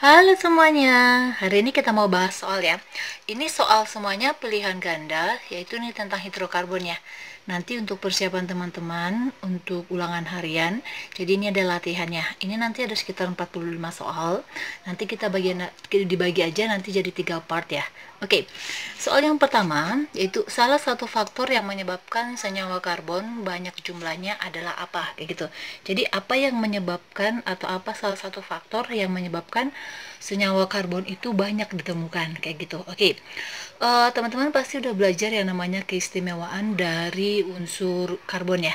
Halo semuanya, hari ini kita mau bahas soal ya. Ini soal semuanya pilihan ganda, yaitu nih tentang hidrokarbon ya. Nanti untuk persiapan teman-teman untuk ulangan harian, jadi ini ada latihannya. Ini nanti ada sekitar 45 soal. Nanti kita dibagi aja nanti jadi 3 part ya. Oke, soal yang pertama yaitu salah satu faktor yang menyebabkan senyawa karbon banyak jumlahnya adalah apa? Kayak gitu. Jadi apa yang menyebabkan atau apa salah satu faktor yang menyebabkan senyawa karbon itu banyak ditemukan kayak gitu. Oke, teman-teman pasti udah belajar yang namanya keistimewaan dari unsur karbon ya.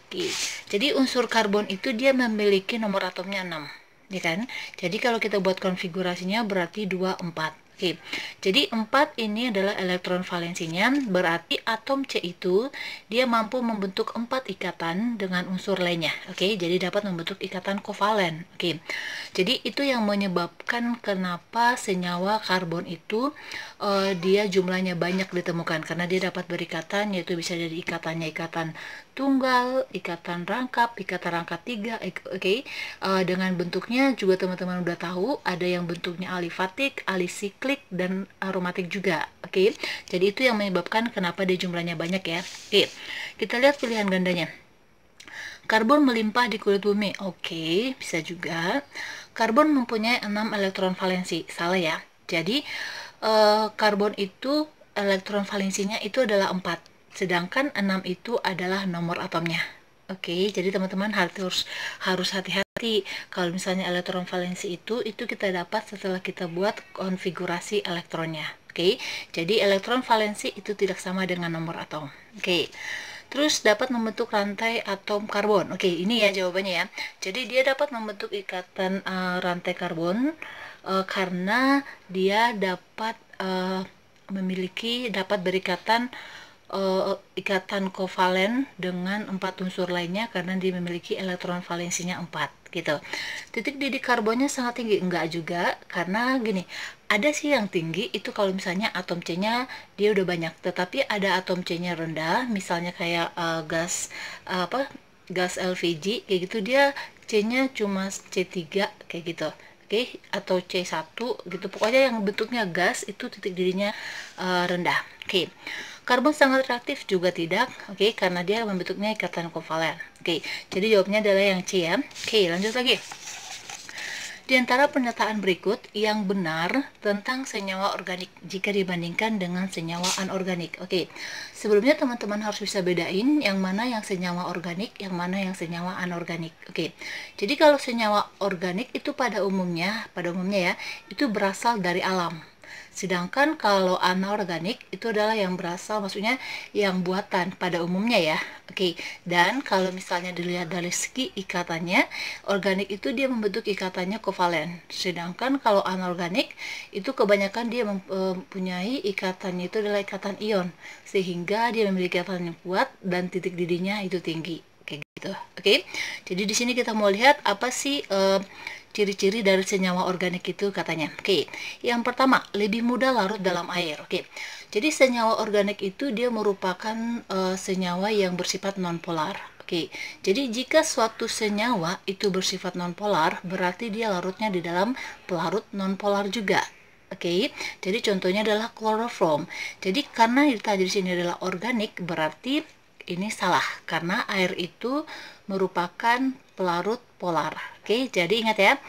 Oke, jadi unsur karbon itu dia memiliki nomor atomnya 6, ya kan? Jadi kalau kita buat konfigurasinya berarti 2, 4. Oke, jadi 4 ini adalah elektron valensinya, berarti atom C itu dia mampu membentuk 4 ikatan dengan unsur lainnya. Oke, jadi dapat membentuk ikatan kovalen. Oke, jadi itu yang menyebabkan kenapa senyawa karbon itu dia jumlahnya banyak ditemukan, karena dia dapat berikatan, yaitu bisa jadi ikatannya ikatan tunggal, ikatan rangkap 3. Oke. Dengan bentuknya juga teman-teman udah tahu, ada yang bentuknya alifatik, alisiklik, dan aromatik juga. Oke, jadi itu yang menyebabkan kenapa dia jumlahnya banyak ya. Oke, kita lihat pilihan gandanya. Karbon melimpah di kulit bumi. Oke, bisa juga. Karbon mempunyai 6 elektron valensi. Salah ya. Jadi karbon itu elektron valensinya itu adalah 4. Sedangkan 6 itu adalah nomor atomnya. Oke, jadi teman-teman harus hati-hati kalau misalnya elektron valensi itu kita dapat setelah kita buat konfigurasi elektronnya. Oke, jadi elektron valensi itu tidak sama dengan nomor atom. Oke. Terus dapat membentuk rantai atom karbon. Oke, ini ya jawabannya ya. Jadi dia dapat membentuk ikatan rantai karbon karena dia dapat dapat berikatan ikatan kovalen dengan 4 unsur lainnya karena dia memiliki elektron valensinya 4 gitu. Titik didih karbonnya sangat tinggi, enggak juga, karena gini, ada sih yang tinggi itu kalau misalnya atom C-nya dia udah banyak, tetapi ada atom C-nya rendah, misalnya kayak gas LPG kayak gitu, dia C-nya cuma C3 kayak gitu. Oke, atau C1 gitu, pokoknya yang bentuknya gas itu titik didihnya rendah. Oke. Karbon sangat reaktif juga tidak, oke, karena dia membentuknya ikatan kovalen. Oke, jadi jawabnya adalah yang C ya. Oke, lanjut lagi. Di antara pernyataan berikut yang benar tentang senyawa organik jika dibandingkan dengan senyawa anorganik. Oke, sebelumnya teman-teman harus bisa bedain yang mana yang senyawa organik, yang mana yang senyawa anorganik. Oke, jadi kalau senyawa organik itu pada umumnya ya, itu berasal dari alam. Sedangkan kalau anorganik itu adalah yang berasal, maksudnya yang buatan pada umumnya ya. Oke, dan kalau misalnya dilihat dari segi ikatannya, organik itu dia membentuk ikatannya kovalen. Sedangkan kalau anorganik itu kebanyakan dia mempunyai ikatannya itu adalah ikatan ion, sehingga dia memiliki ikatan yang kuat dan titik didihnya itu tinggi. Kayak gitu. Oke. Jadi di sini kita mau lihat apa sih ciri-ciri dari senyawa organik itu katanya. Oke, yang pertama, lebih mudah larut dalam air. Oke, jadi senyawa organik itu dia merupakan senyawa yang bersifat nonpolar. Oke, jadi jika suatu senyawa itu bersifat nonpolar, berarti dia larutnya di dalam pelarut nonpolar juga. Oke, jadi contohnya adalah kloroform. Jadi karena tadi di sini adalah organik, berarti ini salah karena air itu merupakan pelarut polar. Oke, jadi ingat ya,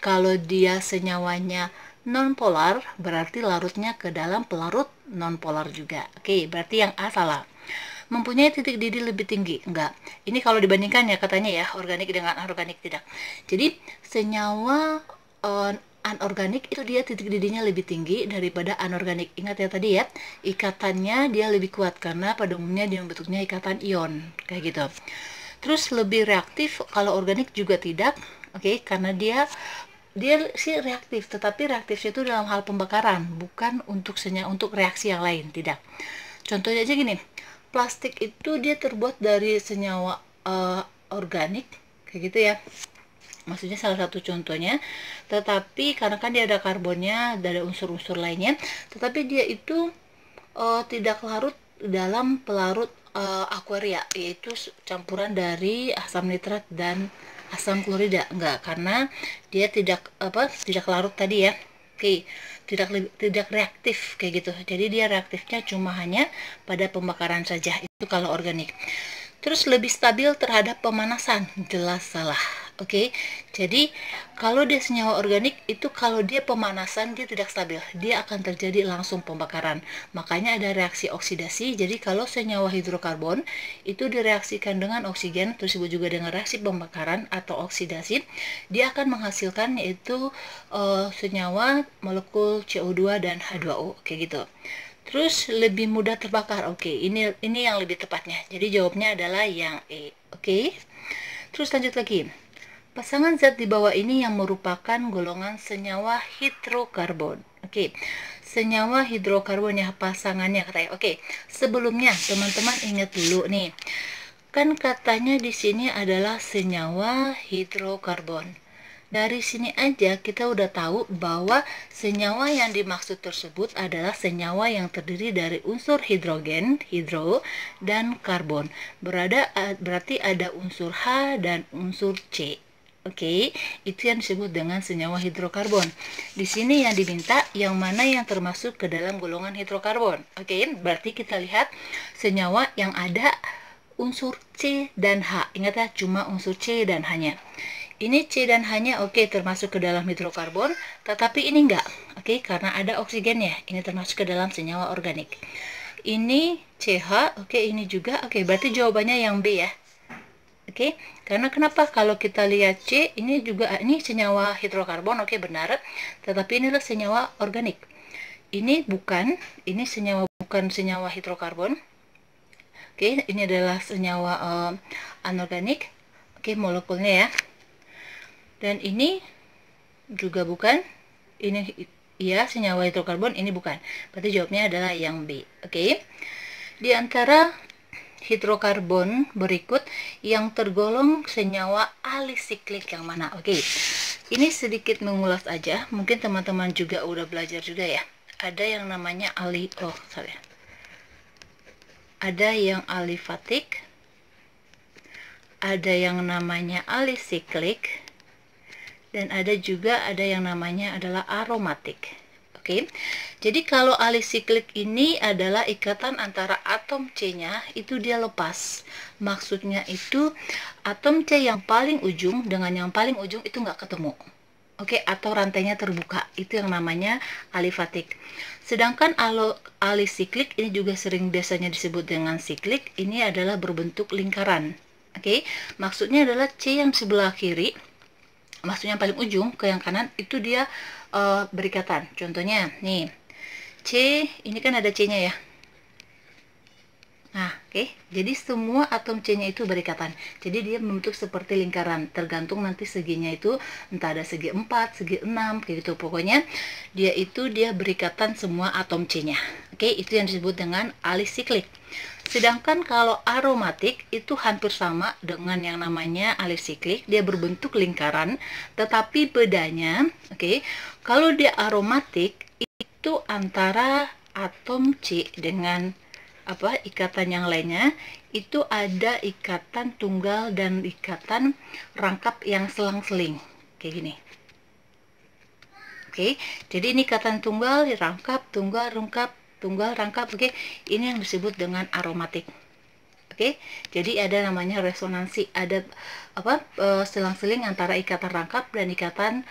kalau dia senyawanya non-polar, berarti larutnya ke dalam pelarut non-polar juga. Oke, berarti yang A salah. Mempunyai titik didih lebih tinggi, enggak. Ini kalau dibandingkan ya katanya ya, organik dengan anorganik tidak. Jadi senyawa anorganik itu dia titik didihnya lebih tinggi daripada anorganik. Ingat ya tadi ya, ikatannya dia lebih kuat karena pada umumnya dia bentuknya ikatan ion, kayak gitu. Terus lebih reaktif, kalau organik juga tidak, oke, karena dia sih reaktif, tetapi reaktifnya itu dalam hal pembakaran, bukan untuk reaksi yang lain, tidak. Contohnya aja gini, plastik itu dia terbuat dari senyawa organik, kayak gitu ya. Maksudnya salah satu contohnya, tetapi karena kan dia ada karbonnya, ada unsur-unsur lainnya, tetapi dia itu tidak larut dalam pelarut aquarea, yaitu campuran dari asam nitrat dan asam klorida, enggak, karena dia tidak larut tadi ya. Oke, tidak reaktif kayak gitu. Jadi dia reaktifnya cuma hanya pada pembakaran saja. Itu kalau organik. Terus lebih stabil terhadap pemanasan, jelas salah. Oke, jadi kalau dia senyawa organik itu kalau dia pemanasan dia tidak stabil, dia akan terjadi langsung pembakaran. Makanya ada reaksi oksidasi. Jadi kalau senyawa hidrokarbon itu direaksikan dengan oksigen, tersebut juga dengan reaksi pembakaran atau oksidasi, dia akan menghasilkan yaitu senyawa molekul CO2 dan H2O kayak gitu. Terus lebih mudah terbakar. Oke, ini yang lebih tepatnya. Jadi jawabnya adalah yang E. Oke. Terus lanjut lagi. Pasangan zat di bawah ini yang merupakan golongan senyawa hidrokarbon. Oke. Senyawa hidrokarbon ya pasangannya katanya. Oke. Sebelumnya teman-teman ingat dulu nih. Kan katanya di sini adalah senyawa hidrokarbon. Dari sini aja kita udah tahu bahwa senyawa yang dimaksud tersebut adalah senyawa yang terdiri dari unsur hidrogen, hidro, dan karbon. Berarti ada unsur H dan unsur C. Oke, itu yang disebut dengan senyawa hidrokarbon. Di sini yang diminta yang mana yang termasuk ke dalam golongan hidrokarbon. Oke, berarti kita lihat senyawa yang ada unsur C dan H. Ingat ya, cuma unsur C dan H-nya. Ini C dan H-nya oke, termasuk ke dalam hidrokarbon, tetapi ini enggak. Oke, karena ada oksigennya. Ini termasuk ke dalam senyawa organik. Ini CH, oke, ini juga. Oke, berarti jawabannya yang B ya. Oke, karena kenapa? Kalau kita lihat C, ini juga ini senyawa hidrokarbon, oke benar. Tetapi inilah senyawa organik. Ini bukan, ini bukan senyawa hidrokarbon. Oke, ini adalah senyawa anorganik. Oke, molekulnya ya. Dan ini juga bukan, ini iya senyawa hidrokarbon, ini bukan. Berarti jawabnya adalah yang B. Oke. Di antara hidrokarbon berikut yang tergolong senyawa alisiklik yang mana? Oke. Ini sedikit mengulas aja. Mungkin teman-teman juga udah belajar juga ya. Ada yang namanya ada yang alifatik, ada yang namanya alisiklik, dan ada yang namanya adalah aromatik. Oke. Jadi kalau alisiklik ini adalah ikatan antara atom C-nya itu dia lepas. Maksudnya itu atom C yang paling ujung dengan yang paling ujung itu nggak ketemu. Oke, atau rantainya terbuka. Itu yang namanya alifatik. Sedangkan alisiklik ini juga sering biasanya disebut dengan siklik. Ini adalah berbentuk lingkaran. Oke, maksudnya adalah C yang sebelah kiri, maksudnya yang paling ujung ke yang kanan itu dia berikatan. Contohnya nih, C ini kan ada C-nya ya. Nah, oke. Jadi semua atom C-nya itu berikatan. Jadi dia membentuk seperti lingkaran. Tergantung nanti seginya itu entah ada segi 4, segi 6 kayak gitu. Pokoknya dia berikatan semua atom C-nya. Oke, itu yang disebut dengan alisiklik. Sedangkan kalau aromatik itu hampir sama dengan yang namanya alisiklik, dia berbentuk lingkaran, tetapi bedanya, oke, kalau dia aromatik itu antara atom C dengan ikatan yang lainnya itu ada ikatan tunggal dan ikatan rangkap yang selang-seling kayak gini. Oke, jadi ini ikatan tunggal, rangkap, tunggal, rangkap, oke. Ini yang disebut dengan aromatik. Oke, jadi ada namanya resonansi, ada selang-seling antara ikatan rangkap dan ikatan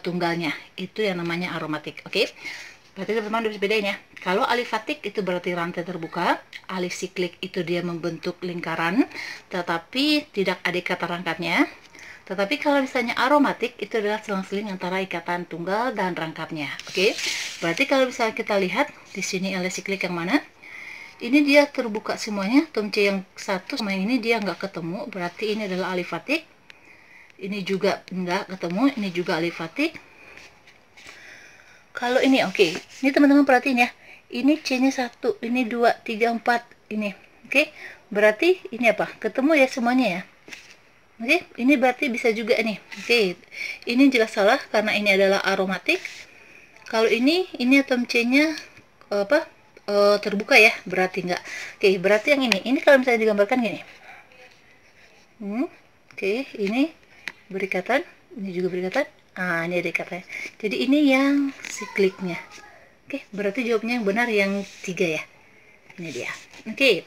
tunggalnya. Itu yang namanya aromatik. Oke. Berarti teman-teman bisa bedain ya. Kalau alifatik itu berarti rantai terbuka, alisiklik itu dia membentuk lingkaran, tetapi tidak ada ikatan rangkapnya. Tetapi kalau misalnya aromatik itu adalah selang-seling antara ikatan tunggal dan rangkapnya. Oke. Berarti kalau misalnya kita lihat di sini alisiklik yang mana? Ini dia terbuka semuanya, atom C yang satu sama yang ini dia nggak ketemu, berarti ini adalah alifatik. Ini juga nggak ketemu, ini juga alifatik. Kalau ini oke. Ini teman-teman perhatiin ya. Ini C-nya 1, ini 2, 3, 4, ini. Oke. Berarti ini apa? Ketemu ya semuanya ya. Oke, ini berarti bisa juga nih. Oke, ini jelas salah karena ini adalah aromatik. Kalau ini atom C-nya terbuka ya, berarti enggak. Oke, berarti yang ini kalau misalnya digambarkan gini. Oke, ini berikatan, ini juga berikatan. Ah, ini ada ikatannya. Jadi ini yang sikliknya. Oke, berarti jawabnya yang benar yang 3 ya. Ini dia. Oke.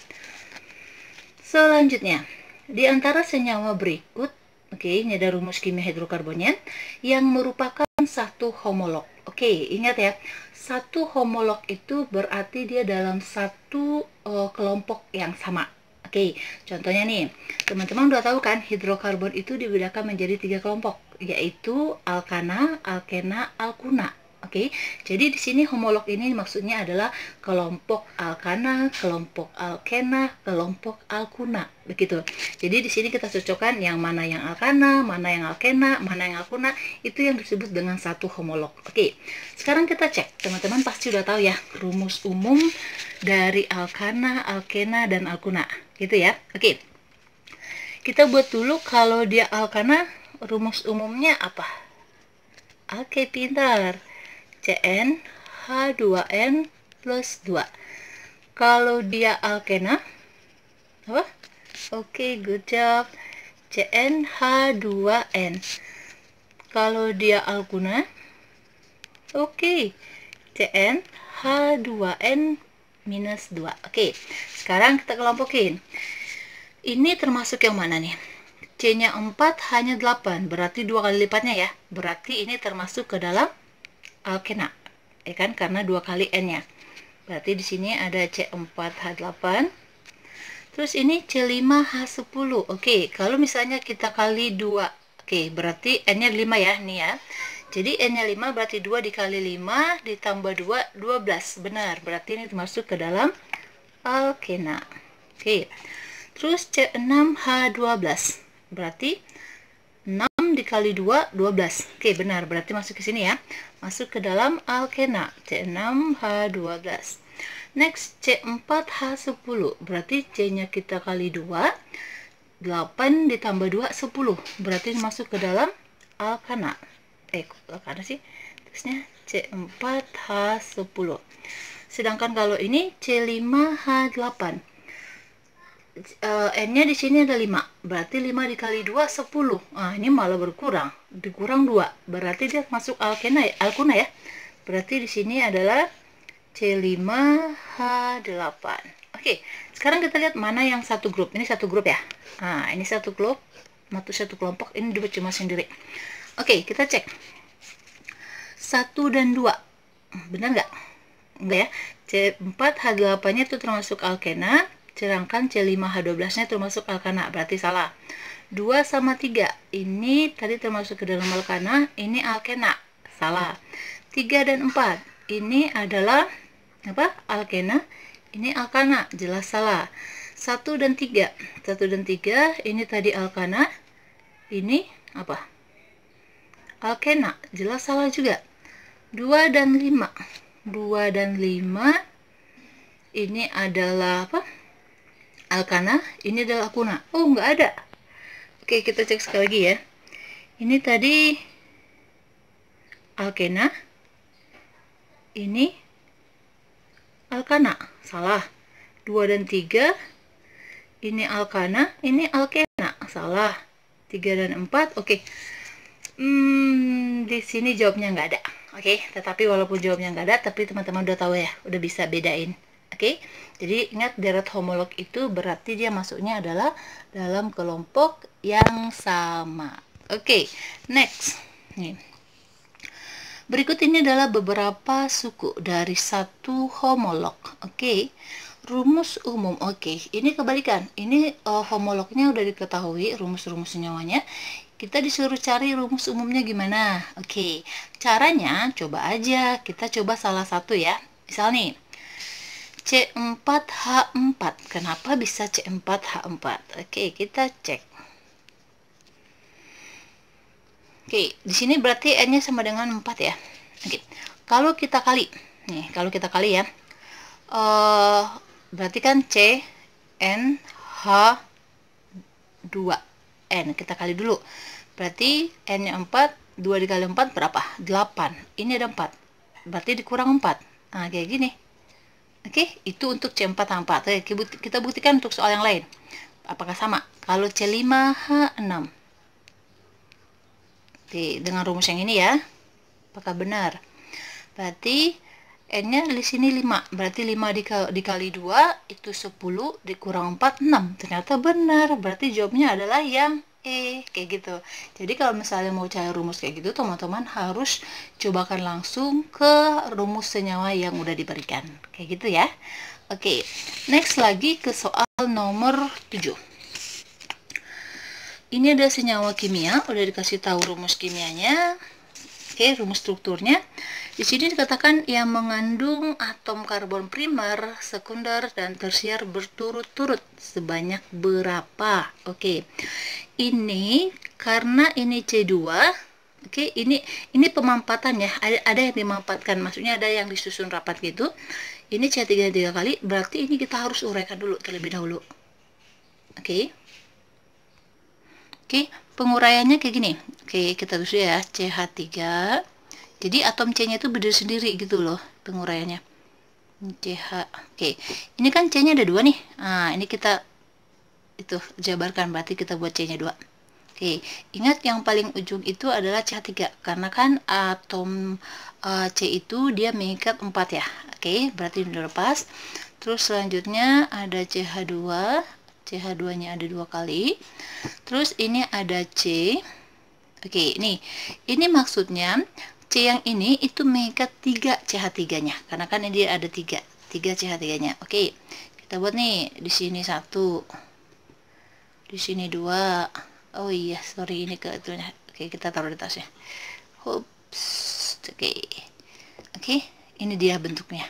Selanjutnya, di antara senyawa berikut, oke, ini ada rumus kimia hidrokarbonnya yang merupakan satu homolog. Oke, ingat ya, satu homolog itu berarti dia dalam satu kelompok yang sama. Oke, contohnya nih, teman-teman udah tahu kan, hidrokarbon itu dibedakan menjadi 3 kelompok, yaitu alkana, alkena, alkuna. Oke, jadi di sini homolog ini maksudnya adalah kelompok alkana, kelompok alkena, kelompok alkuna, begitu. Jadi di sini kita cocokkan yang mana yang alkana, mana yang alkena, mana yang alkuna, itu yang disebut dengan satu homolog. Oke, sekarang kita cek. Teman-teman pasti udah tahu ya rumus umum dari alkana, alkena, dan alkuna, gitu ya. Oke, kita buat dulu kalau dia alkana, rumus umumnya apa? Oke, pintar. Cn H2n plus 2. Kalau dia alkena, apa? Oke, good job. Cn H2n. Kalau dia alkuna, oke, Cn H2n minus 2. Oke, sekarang kita kelompokin. Ini termasuk yang mana nih? C-nya 4, hanya 8. Berarti 2 kali lipatnya ya. Berarti ini termasuk ke dalam alkena, ya kan, karena 2 kali n-nya. Berarti di sini ada C4H8. Terus ini C5H10. Oke, kalau misalnya kita kali 2. Oke, berarti n-nya 5 ya, nih ya. Jadi n-nya 5 berarti 2 dikali 5 ditambah 2, 12. Benar, berarti ini termasuk ke dalam alkena. Oke. Terus C6H12. Berarti 6 dikali 2, 12. Oke, benar. Berarti masuk ke sini ya. Masuk ke dalam alkena. C6H12. Next, C4H10. Berarti C-nya kita kali 2. 8 ditambah 2, 10. Berarti masuk ke dalam alkana. Alkana sih. Terusnya C4H10. Sedangkan kalau ini C5H8. N-nya di sini ada 5. Berarti 5 dikali 2, 10. Nah, ini malah berkurang. Dikurang 2. Berarti dia masuk alkena ya, alkuna ya. Berarti di sini adalah C5H8. Oke, sekarang kita lihat mana yang satu grup. Ini satu grup ya. Nah, ini satu grup, satu kelompok. Ini dua cuma sendiri. Oke, kita cek. 1 dan 2. Benar nggak? Enggak ya. C4H8-nya itu termasuk alkena. Sedangkan C5H12-nya termasuk alkana, berarti salah. 2 sama 3, ini tadi termasuk ke dalam alkana, ini alkena, salah. 3 dan 4, ini adalah apa? Alkena, ini alkana, jelas salah. 1 dan 3, 1 dan 3, ini tadi alkana, ini apa? Alkena, jelas salah juga. 2 dan 5, 2 dan 5, ini adalah apa? Alkana, ini adalah alkuna. Oh, nggak ada. Oke, kita cek sekali lagi ya. Ini tadi alkena, ini alkana, salah. 2 dan 3, ini alkana, ini alkena, salah. 3 dan 4, oke. Di sini jawabnya nggak ada. Oke, tetapi walaupun jawabnya nggak ada, tapi teman-teman udah tahu ya, udah bisa bedain. Oke, jadi ingat deret homolog itu berarti dia masuknya adalah dalam kelompok yang sama. Oke, next. Nih. Berikut ini adalah beberapa suku dari satu homolog. Oke, rumus umum. Oke, ini kebalikan. Ini homolognya udah diketahui, rumus-rumus senyawanya. Kita disuruh cari rumus umumnya gimana? Oke, caranya coba aja. Kita coba salah satu ya. Misal nih. C4H4. Kenapa bisa C4H4? Oke, kita cek. Oke, di sini berarti N-nya sama dengan 4 ya. Oke. Kalau kita kali. Nih, kalau kita kali ya. Berarti kan CNH2N. Kita kali dulu. Berarti N-nya 4, 2 dikali 4 berapa? 8. Ini ada 4. Berarti dikurang 4. Nah, kayak gini. Oke, itu untuk C4H4. Oke, kita buktikan untuk soal yang lain. Apakah sama? Kalau C5H6. Oke, dengan rumus yang ini ya. Apakah benar? Berarti N-nya di sini 5. Berarti 5 dikali 2 itu 10, dikurang 4, 6. Ternyata benar. Berarti jawabnya adalah yang E. Kayak gitu. Jadi kalau misalnya mau cari rumus kayak gitu, teman-teman harus cobakan langsung ke rumus senyawa yang udah diberikan. Kayak gitu ya. Oke, next lagi ke soal nomor 7. Ini ada senyawa kimia, udah dikasih tahu rumus kimianya. Oke, rumus strukturnya. Di sini dikatakan yang mengandung atom karbon primer, sekunder, dan tersier berturut-turut sebanyak berapa? Oke. Ini karena ini C2, oke, ini pemampatan ya. Ada yang dimampatkan, maksudnya ada yang disusun rapat gitu. Ini C3 3 kali, berarti ini kita harus uraikan dulu terlebih dahulu. Oke. Oke, penguraiannya kayak gini. Oke, kita tulis ya, CH3. Jadi atom C-nya itu berdiri sendiri gitu loh penguraiannya. CH. Oke, ini kan C-nya ada 2 nih. Nah, ini kita itu jabarkan, berarti kita buat C-nya 2. Oke, ingat yang paling ujung itu adalah CH3 karena kan atom C itu dia mengikat 4 ya. Oke, berarti ini udah lepas. Terus selanjutnya ada CH2. CH2-nya ada 2 kali. Terus ini ada C. Oke, ini maksudnya C yang ini itu mengikat 3 CH3-nya. Karena kan ini ada 3 CH3-nya. Oke, kita buat nih di sini 1. Di sini 2. Oh iya, sorry ini ke itunya. Oke, kita taruh di tasnya. Ups. Oke. Oke, ini dia bentuknya.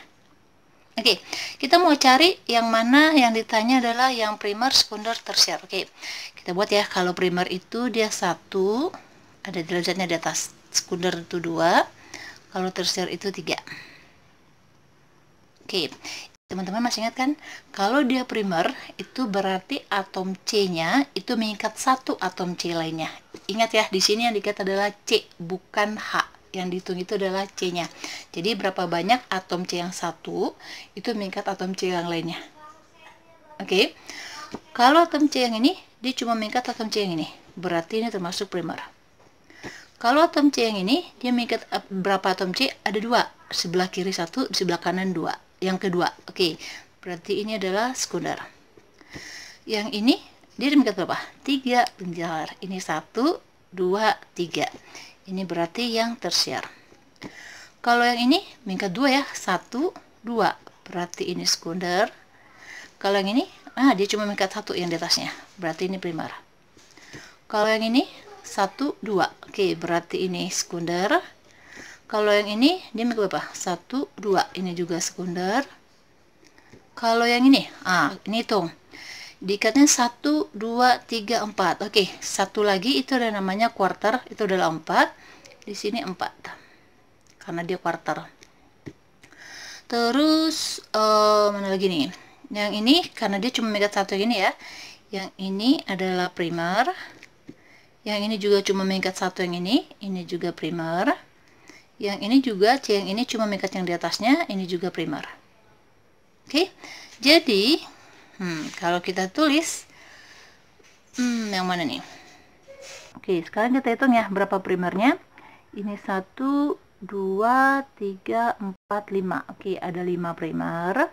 Oke, kita mau cari yang mana yang ditanya adalah yang primer, sekunder, tersier. Oke, kita buat ya. Kalau primer itu dia 1, ada derajatnya di atas. Sekunder itu 2, kalau tersier itu 3. Oke, teman-teman masih ingat kan? Kalau dia primer, itu berarti atom C-nya itu mengikat 1 atom C lainnya. Ingat ya, di sini yang diikat adalah C, bukan H. Yang dihitung itu adalah C-nya. Jadi berapa banyak atom C yang 1 itu mengikat atom C yang lainnya. Oke. Kalau atom C yang ini dia cuma mengikat atom C yang ini. Berarti ini termasuk primer. Kalau atom C yang ini dia mengikat berapa atom C? Ada 2. Sebelah kiri 1, sebelah kanan 2. Yang kedua. Oke. Berarti ini adalah sekunder. Yang ini dia mengikat berapa? 3. Bentar. Ini 1, 2, 3. Ini berarti yang tersier. Kalau yang ini mengikat 2 ya, 1, 2. Berarti ini sekunder. Kalau yang ini, dia cuma mengikat 1 yang di atasnya. Berarti ini primer. Kalau yang ini 1, 2. Oke, berarti ini sekunder. Kalau yang ini dia mengikat berapa? 1, 2. Ini juga sekunder. Kalau yang ini, ini hitung. Diikatnya 1, 2, 3, 4. Oke, satu lagi itu ada namanya quarter, itu adalah 4. Di sini 4. Karena dia quarter. Terus mana lagi nih? Yang ini karena dia cuma mengikat 1 gini ya. Yang ini adalah primer. Yang ini juga cuma mengikat 1 yang ini juga primer. Yang ini juga C yang ini cuma mengikat yang di atasnya, ini juga primer. Oke. Jadi kalau kita tulis yang mana nih? Oke, sekarang kita hitung ya berapa primernya. Ini 1, 2, 3, 4, 5. Oke, ada 5 primer.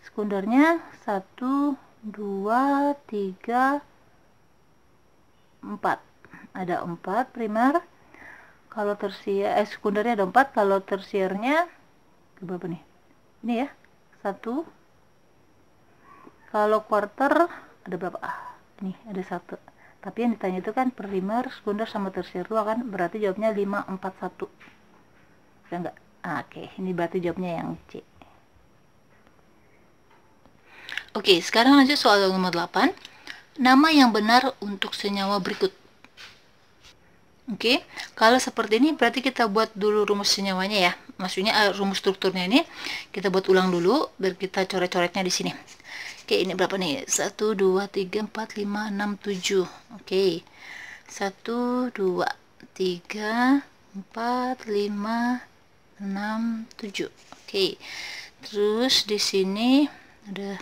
Sekundernya 1, 2, 3, 4. Ada 4 primer. Kalau tersier, sekundernya ada 4. Kalau tersiernya berapa nih? Ini ya, 1. Kalau quarter ada berapa? Nih ada 1. Tapi yang ditanya itu kan primer, sekunder sama tersier 2 kan, berarti jawabnya 5, 4, 1. Bisa enggak? Oke, ini berarti jawabnya yang C. Oke, sekarang lanjut soal nomor 8. Nama yang benar untuk senyawa berikut. Oke, kalau seperti ini berarti kita buat dulu rumus senyawanya ya. Maksudnya rumus strukturnya ini kita buat ulang dulu biar kita coret-coretnya di sini. Oke, ini berapa nih? 1, 2, 3, 4, 5, 6, 7. Oke. 1, 2, 3, 4, 5, 6, 7. Oke. Terus di sini ada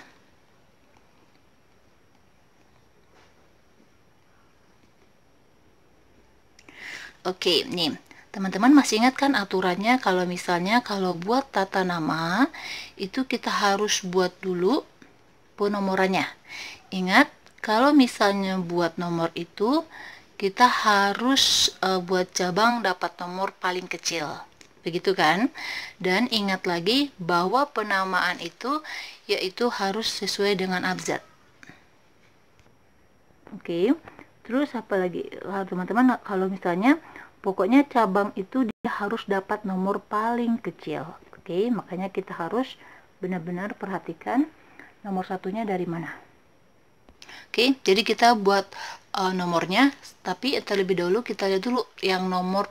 Oke, nih. Teman-teman masih ingat kan aturannya kalau misalnya kalau buat tata nama itu kita harus buat dulu penomorannya. Ingat, kalau misalnya buat nomor itu kita harus buat cabang dapat nomor paling kecil. Begitu kan? Dan ingat lagi bahwa penamaan itu yaitu harus sesuai dengan abjad. Oke. Terus apa lagi? Teman-teman kalau misalnya pokoknya cabang itu dia harus dapat nomor paling kecil. Oke, makanya kita harus benar-benar perhatikan nomor satunya dari mana. Oke, jadi kita buat nomornya, tapi terlebih dahulu kita lihat dulu yang nomor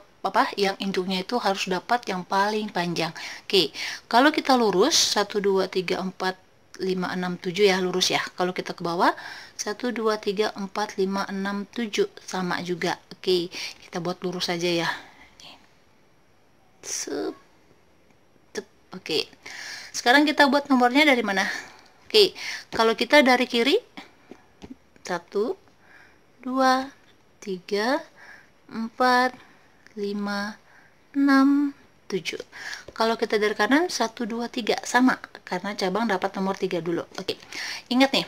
yang induknya itu harus dapat yang paling panjang. Oke, kalau kita lurus 1 2 3 4 5 6 7 ya, lurus ya. Kalau kita ke bawah 1 2 3 4 5 6 7 sama juga. Oke, kita buat lurus saja ya. Oke. Sekarang kita buat nomornya dari mana? Oke, kalau kita dari kiri 1 2 3 4 5 6 7. Kalau kita dari kanan 1 2 3 sama karena cabang dapat nomor 3 dulu. Oke. Ingat nih.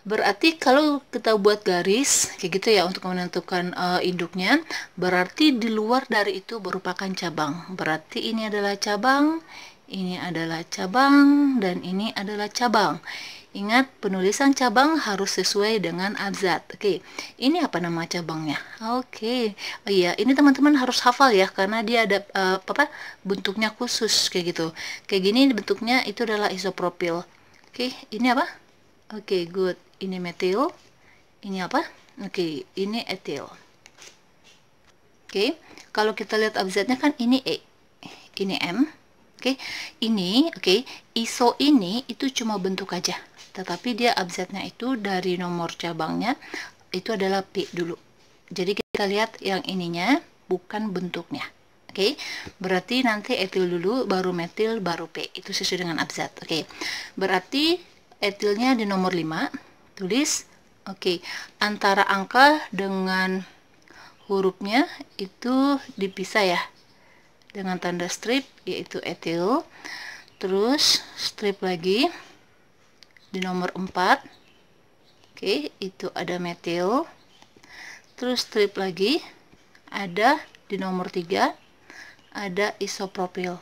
Berarti kalau kita buat garis kayak gitu ya untuk menentukan induknya, berarti di luar dari itu merupakan cabang. Berarti ini adalah cabang, ini adalah cabang, dan ini adalah cabang. Ingat, penulisan cabang harus sesuai dengan abjad. Oke, ini apa nama cabangnya? Oke, oh iya, ini teman-teman harus hafal ya, karena dia ada bentuknya khusus kayak gitu. Kayak gini bentuknya itu adalah isopropil. Oke, ini apa? Oke, good. Ini metil. Ini apa? Oke, ini etil. Oke, kalau kita lihat abjadnya kan ini E, ini M. Oke, ini iso ini itu cuma bentuk aja. Tetapi dia abjadnya itu dari nomor cabangnya itu adalah P dulu. Jadi kita lihat yang ininya bukan bentuknya. Oke, berarti nanti etil dulu, baru metil, baru P. Itu sesuai dengan abjad. Oke, berarti etilnya di nomor 5. Tulis. Oke, antara angka dengan hurufnya itu dipisah ya. Dengan tanda strip yaitu etil. Terus strip lagi di nomor 4. Oke, itu ada metil. Terus strip lagi ada di nomor 3 ada isopropil.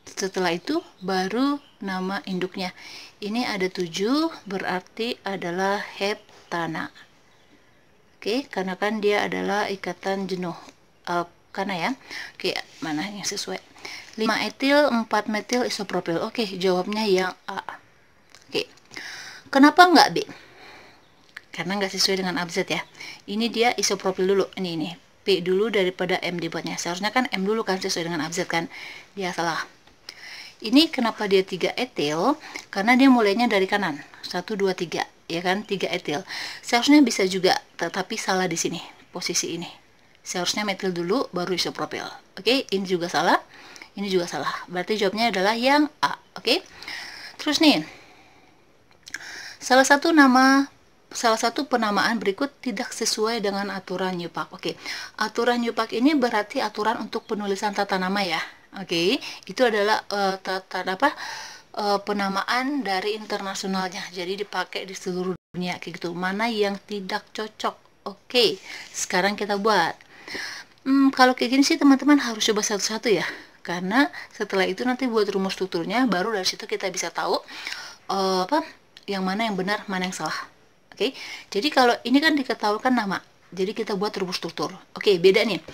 Setelah itu baru nama induknya. Ini ada 7 berarti adalah heptana. Oke, karena kan dia adalah ikatan jenuh. Karena ya. Oke, mana yang sesuai? 5 etil, 4 metil isopropil. Oke, jawabnya yang A. Oke. Kenapa nggak B? Karena nggak sesuai dengan abjad ya. Ini dia isopropil dulu. Ini. P dulu daripada M dibuatnya. Seharusnya kan M dulu kan sesuai dengan abjad kan. Dia salah. Ini kenapa dia 3 etil? Karena dia mulainya dari kanan. 1, 2, 3. Ya kan? 3 etil. Seharusnya bisa juga. Tetapi salah di sini. Posisi ini. Seharusnya metil dulu, baru isopropil. Oke, ini juga salah. Ini juga salah. Berarti jawabnya adalah yang A. Oke. Terus nih. Salah satu penamaan berikut tidak sesuai dengan aturan YUPAK. Oke. Aturan YUPAK ini berarti aturan untuk penulisan tata nama ya. Oke. Itu adalah penamaan dari internasionalnya. Jadi dipakai di seluruh dunia kayak gitu. Mana yang tidak cocok? Oke. Sekarang kita buat. Kalau kayak gini sih teman-teman harus coba satu-satu ya. Karena setelah itu nanti buat rumus strukturnya, baru dari situ kita bisa tahu yang mana yang benar, mana yang salah. Oke, jadi kalau ini kan diketahuikan nama, jadi kita buat rumus struktur. Oke, beda nih.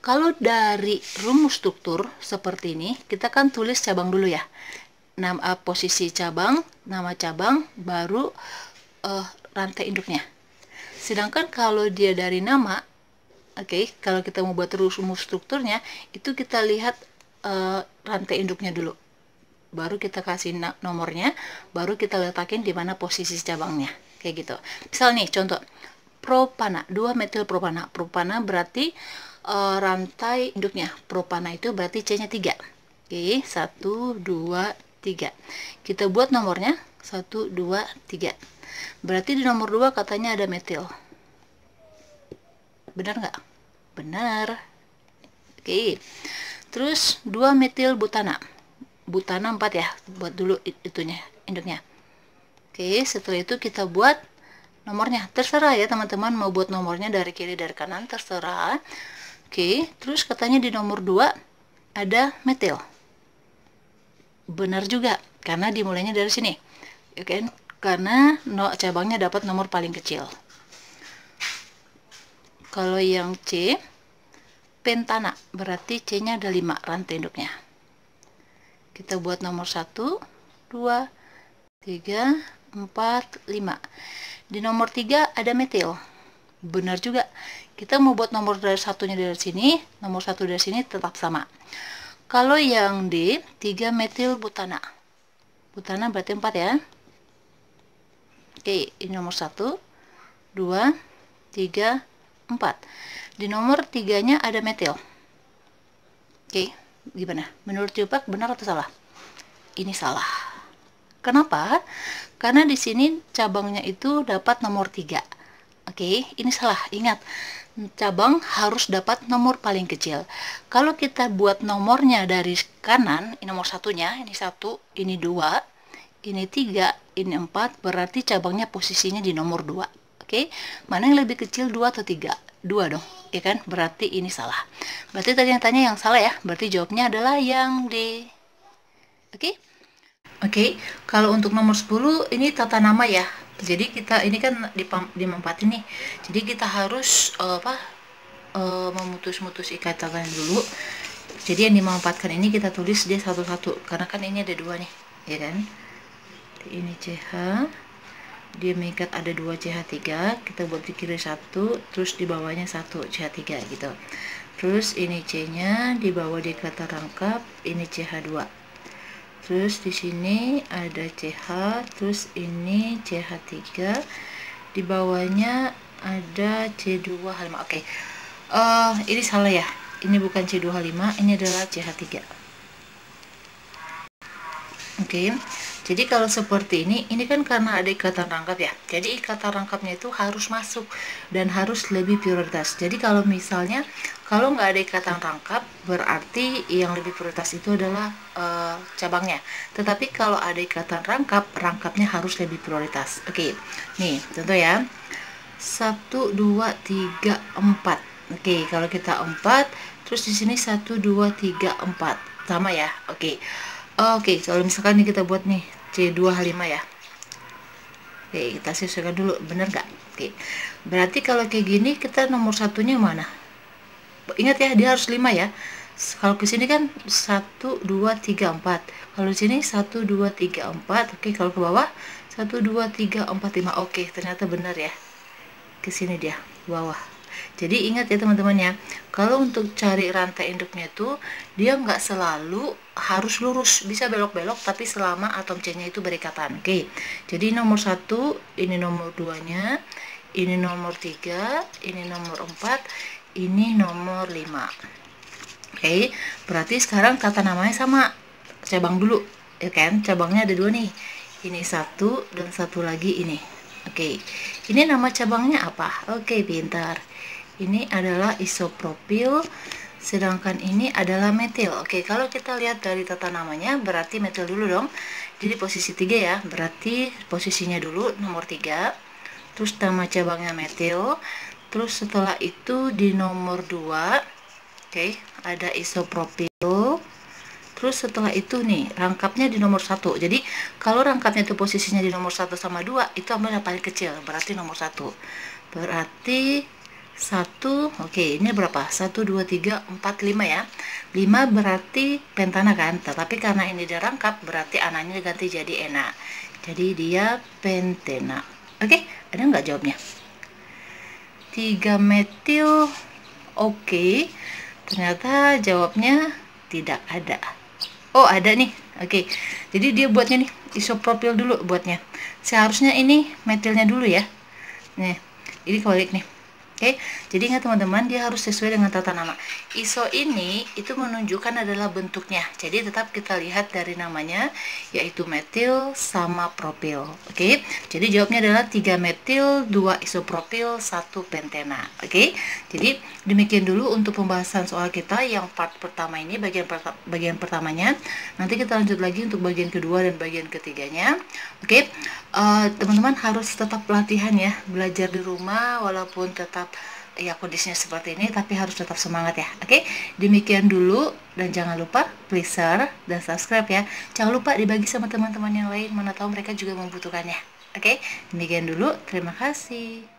Kalau dari rumus struktur seperti ini, kita kan tulis cabang dulu ya. Posisi cabang, nama cabang, baru rantai induknya. Sedangkan kalau dia dari nama, kalau kita mau buat rumus strukturnya, itu kita lihat rantai induknya dulu. Baru kita kasih nomornya, baru kita letakin di mana posisi cabangnya. Kayak gitu. Misal nih, contoh. Propana, 2 metil propana. Propana berarti rantai induknya. Propana itu berarti C-nya 3. Oke, 1, 2, 3. Kita buat nomornya 1, 2, 3. Berarti di nomor 2 katanya ada metil. Benar nggak? Benar. Oke. Terus 2 metil butana. Butana 4 ya. Buat dulu itunya, induknya. Oke, setelah itu kita buat nomornya. Terserah ya teman-teman mau buat nomornya dari kiri dari kanan, terserah. Oke, terus katanya di nomor 2 ada metil. Benar juga, karena dimulainya dari sini. Oke, karena cabangnya dapat nomor paling kecil. Kalau yang C, pentana, berarti C-nya ada 5 rantai induknya. Kita buat nomor 1, 2, 3, 4, 5. Di nomor 3 ada metil. Benar juga. Kita mau buat nomor dari satunya dari sini, nomor 1 dari sini tetap sama. Kalau yang D, 3 metil butana. Butana berarti 4 ya. Oke, ini nomor 1, 2, 3, 4. Di nomor 3-nya ada metil. Oke, gimana? Menurut Jupak benar atau salah? Ini salah. Kenapa? Karena di sini cabangnya itu dapat nomor 3. Oke, ini salah. Ingat, cabang harus dapat nomor paling kecil. Kalau kita buat nomornya dari kanan, ini nomor satunya, ini 1, ini 2, ini 3, ini 4, berarti cabangnya posisinya di nomor 2. Oke, mana yang lebih kecil, 2 atau 3? 2 dong, ya kan? Berarti ini salah. Berarti tadi yang tanya yang salah ya, berarti jawabnya adalah yang D. Oke? Oke, kalau untuk nomor 10, ini tata nama ya. Jadi kita ini kan dimempatin nih. Jadi kita harus memutus-mutus ikatan dulu. Jadi yang dimanfaatkan ini kita tulis dia satu-satu, karena kan ini ada 2 nih, ya kan? Ini CH, dia mengikat ada 2 CH3, kita buat di kiri 1, terus di bawahnya 1 CH3 gitu. Terus ini C-nya di bawah di kata rangkap, ini CH2. Terus di sini ada CH, terus ini CH3, di bawahnya ada C2H5. Oke. Ini salah ya. Ini bukan C2H5, ini adalah CH3. Oke. Jadi kalau seperti ini kan karena ada ikatan rangkap ya. Jadi ikatan rangkapnya itu harus masuk dan harus lebih prioritas. Jadi kalau misalnya kalau nggak ada ikatan rangkap, berarti yang lebih prioritas itu adalah cabangnya. Tetapi kalau ada ikatan rangkap, rangkapnya harus lebih prioritas. Oke, nih contoh ya. 1, 2, 3, 4. Oke, kalau kita 4, terus di sini 1, 2, 3, 4. Sama ya. Oke. Oke, kalau misalkan ini kita buat nih C2H5 ya. Oke, kita sesuaikan dulu, bener nggak? Oke, berarti kalau kayak gini kita nomor satunya mana? Ingat ya, dia harus 5 ya. Kalau ke sini kan 1, 2, 3, 4. Kalau di sini 1, 2, 3, 4. Oke, kalau ke bawah 1, 2, 3, 4, 5. Oke, ternyata benar ya. Ke sini dia, bawah. Jadi ingat ya teman-teman ya, kalau untuk cari rantai induknya itu dia nggak selalu harus lurus, bisa belok-belok, tapi selama atom C-nya itu berikatan. Oke, jadi nomor 1, ini nomor 2-nya, ini nomor 3, ini nomor 4, ini nomor 5. Oke, berarti sekarang tata namanya sama, cabang dulu, ya kan? Cabangnya ada 2 nih, ini 1 dan 1 lagi ini. Oke, ini nama cabangnya apa? Oke, pintar. Ini adalah isopropil, sedangkan ini adalah metil. Oke, kalau kita lihat dari tata namanya, berarti metil dulu dong. Jadi posisi 3 ya, berarti posisinya dulu nomor 3. Terus nama cabangnya metil. Terus setelah itu di nomor 2, oke, ada isopropil. Terus setelah itu nih, rangkapnya di nomor 1. Jadi kalau rangkapnya itu posisinya di nomor 1 sama 2, itu ambil yang paling kecil, berarti nomor 1. Berarti 1, oke, ini berapa? 1, 2, 3, 4, 5 ya. 5 berarti pentana kan, tetapi karena ini dia rangkap, berarti ananya ganti jadi ena. Jadi dia pentena. Oke, ada nggak jawabnya? 3 metil. Oke, ternyata jawabnya tidak ada. Oh, ada nih. Oke, jadi dia buatnya nih, isopropil dulu buatnya. Seharusnya ini metilnya dulu ya. Nih, ini kebalik nih. Oke, jadi ingat teman-teman, dia harus sesuai dengan tata nama. ISO ini itu menunjukkan adalah bentuknya. Jadi tetap kita lihat dari namanya, yaitu metil sama propil. Oke, jadi jawabnya adalah 3 metil, 2 isopropil, 1 pentena. Oke, jadi demikian dulu untuk pembahasan soal kita yang part pertama ini, bagian pertamanya. Nanti kita lanjut lagi untuk bagian kedua dan bagian ketiganya. Oke, teman-teman harus tetap pelatihan ya, belajar di rumah walaupun tetap ya kondisinya seperti ini, tapi harus tetap semangat ya. Oke, demikian dulu, dan jangan lupa please share dan subscribe ya. Jangan lupa dibagi sama teman-teman yang lain, mana tahu mereka juga membutuhkannya. Oke, demikian dulu, terima kasih.